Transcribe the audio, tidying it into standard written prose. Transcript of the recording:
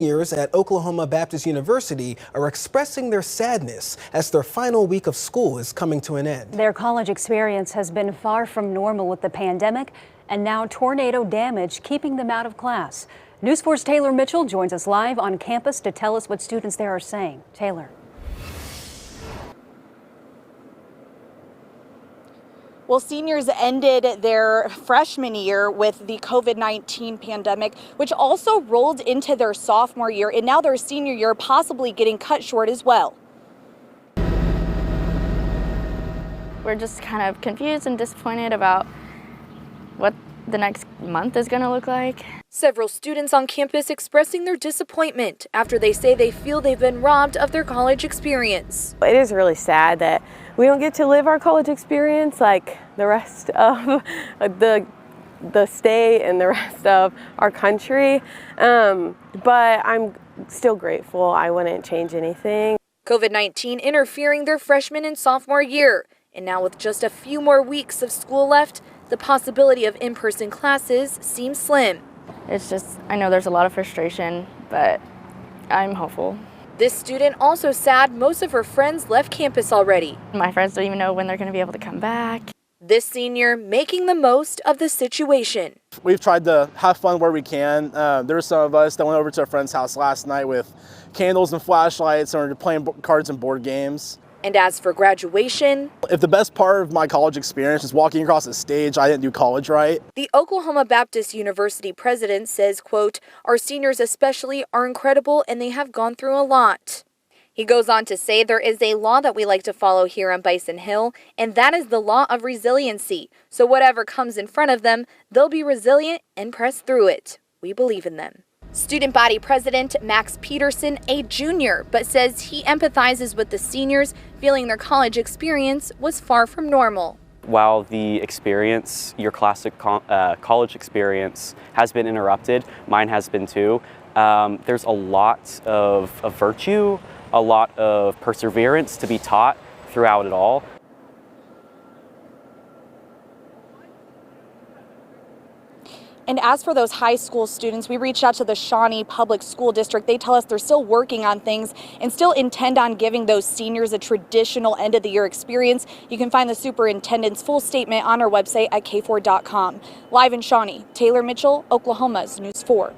Seniors at Oklahoma Baptist University are expressing their sadness as their final week of school is coming to an end. Their college experience has been far from normal with the pandemic and now tornado damage keeping them out of class. News 4's Taylor Mitchell joins us live on campus to tell us what students there are saying. Taylor. Well, seniors ended their freshman year with the COVID-19 pandemic, which also rolled into their sophomore year, and now their senior year possibly getting cut short as well. We're just kind of confused and disappointed about what the next month is going to look like. Several students on campus expressing their disappointment after they say they feel they've been robbed of their college experience. It is really sad that we don't get to live our college experience like the rest of the state and the rest of our country, but I'm still grateful. I wouldn't change anything. COVID-19 interfering their freshman and sophomore year, and now with just a few more weeks of school left, the possibility of in-person classes seems slim. It's just, I know there's a lot of frustration, but I'm hopeful. This student also sad most of her friends left campus already. My friends don't even know when they're going to be able to come back. This senior making the most of the situation. We've tried to have fun where we can. There were some of us that went over to a friend's house last night with candles and flashlights and were playing cards and board games. And as for graduation, if the best part of my college experience is walking across the stage, I didn't do college right. The Oklahoma Baptist University president says, quote, "Our seniors especially are incredible and they have gone through a lot." He goes on to say there is a law that we like to follow here on Bison Hill, and that is the law of resiliency. So whatever comes in front of them, they'll be resilient and press through it. We believe in them. Student body president Max Peterson, a junior, but says he empathizes with the seniors, feeling their college experience was far from normal. While the experience, your classic college experience, has been interrupted, mine has been too, there's a lot of virtue, a lot of perseverance to be taught throughout it all. And as for those high school students, we reached out to the Shawnee Public School District. They tell us they're still working on things and still intend on giving those seniors a traditional end of the year experience. You can find the superintendent's full statement on our website at k4.com. Live in Shawnee, Taylor Mitchell, Oklahoma's News 4.